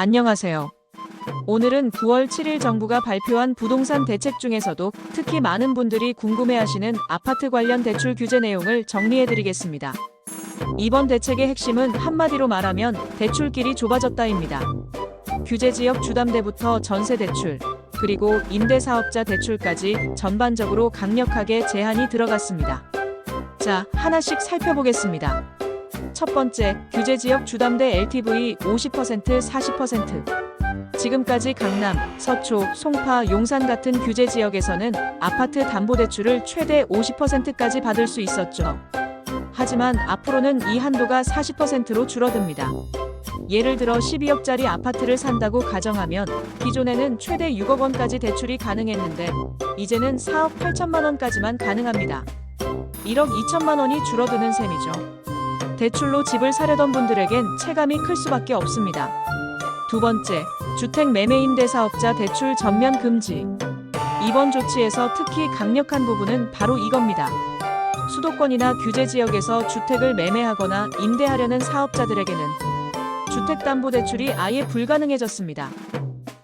안녕하세요. 오늘은 9월 7일 정부가 발표한 부동산 대책 중에서도 특히 많은 분들이 궁금해하시는 아파트 관련 대출 규제 내용을 정리해드리겠습니다. 이번 대책의 핵심은 한마디로 말하면 대출길이 좁아졌다입니다. 규제지역 주담대부터 전세대출, 그리고 임대사업자 대출까지 전반적으로 강력하게 제한이 들어갔습니다. 자, 하나씩 살펴보겠습니다. 첫 번째, 규제지역 주담대 LTV 50%, 40%. 지금까지 강남, 서초, 송파, 용산 같은 규제지역에서는 아파트 담보대출을 최대 50%까지 받을 수 있었죠. 하지만 앞으로는 이 한도가 40%로 줄어듭니다. 예를 들어 12억짜리 아파트를 산다고 가정하면 기존에는 최대 6억 원까지 대출이 가능했는데 이제는 4억 8천만 원까지만 가능합니다. 1억 2천만 원이 줄어드는 셈이죠. 대출로 집을 사려던 분들에겐 체감이 클 수밖에 없습니다. 두 번째, 주택 매매 임대사업자 대출 전면 금지. 이번 조치에서 특히 강력한 부분은 바로 이겁니다. 수도권이나 규제지역에서 주택을 매매하거나 임대하려는 사업자들에게는 주택담보대출이 아예 불가능해졌습니다.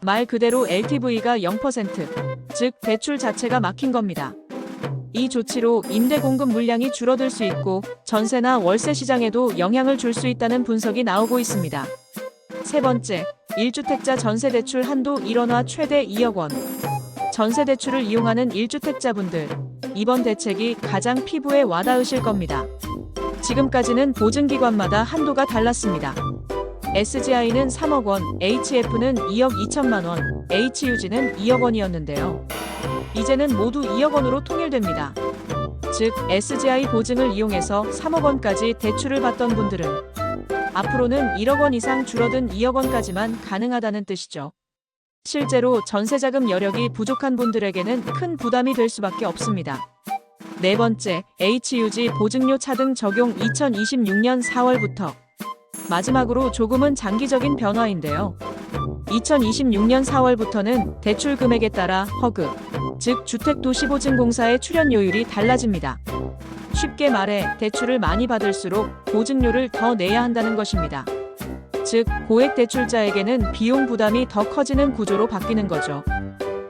말 그대로 LTV가 0%, 즉 대출 자체가 막힌 겁니다. 이 조치로 임대 공급 물량이 줄어들 수 있고 전세나 월세 시장에도 영향을 줄 수 있다는 분석이 나오고 있습니다. 세 번째, 1주택자 전세대출 한도 일원화 최대 2억 원. 전세대출을 이용하는 1주택자분들, 이번 대책이 가장 피부에 와닿으실 겁니다. 지금까지는 보증기관마다 한도가 달랐습니다. SGI는 3억 원, HF는 2억 2천만 원, HUG는 2억 원이었는데요. 이제는 모두 2억 원으로 통일됩니다. 즉, SGI 보증을 이용해서 3억 원까지 대출을 받던 분들은 앞으로는 1억 원 이상 줄어든 2억 원까지만 가능하다는 뜻이죠. 실제로 전세자금 여력이 부족한 분들에게는 큰 부담이 될 수밖에 없습니다. 네 번째, HUG 보증료 차등 적용 2026년 4월부터. 마지막으로 조금은 장기적인 변화인데요. 2026년 4월부터는 대출 금액에 따라 허그, 즉 주택도시보증공사의 출연료율이 달라집니다. 쉽게 말해 대출을 많이 받을수록 보증료를 더 내야 한다는 것입니다. 즉 고액 대출자에게는 비용 부담이 더 커지는 구조로 바뀌는 거죠.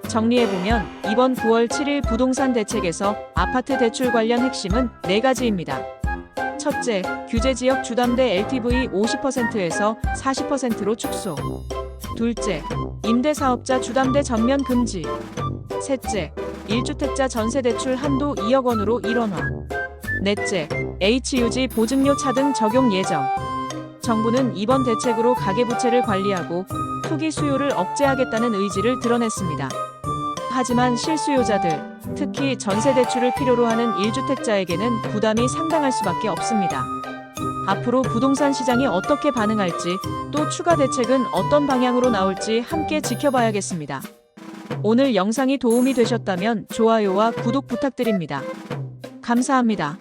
정리해보면 이번 9월 7일 부동산 대책에서 아파트 대출 관련 핵심은 4가지입니다. 첫째, 규제지역 주담대 LTV 50%에서 40%로 축소. 둘째, 임대사업자 주담대 전면 금지. 셋째, 1주택자 전세대출 한도 2억 원으로 일원화. 넷째, HUG 보증료 차등 적용 예정. 정부는 이번 대책으로 가계부채를 관리하고 투기 수요를 억제하겠다는 의지를 드러냈습니다. 하지만 실수요자들, 특히 전세대출을 필요로 하는 1주택자에게는 부담이 상당할 수밖에 없습니다. 앞으로 부동산 시장이 어떻게 반응할지, 또 추가 대책은 어떤 방향으로 나올지 함께 지켜봐야겠습니다. 오늘 영상이 도움이 되셨다면 좋아요와 구독 부탁드립니다. 감사합니다.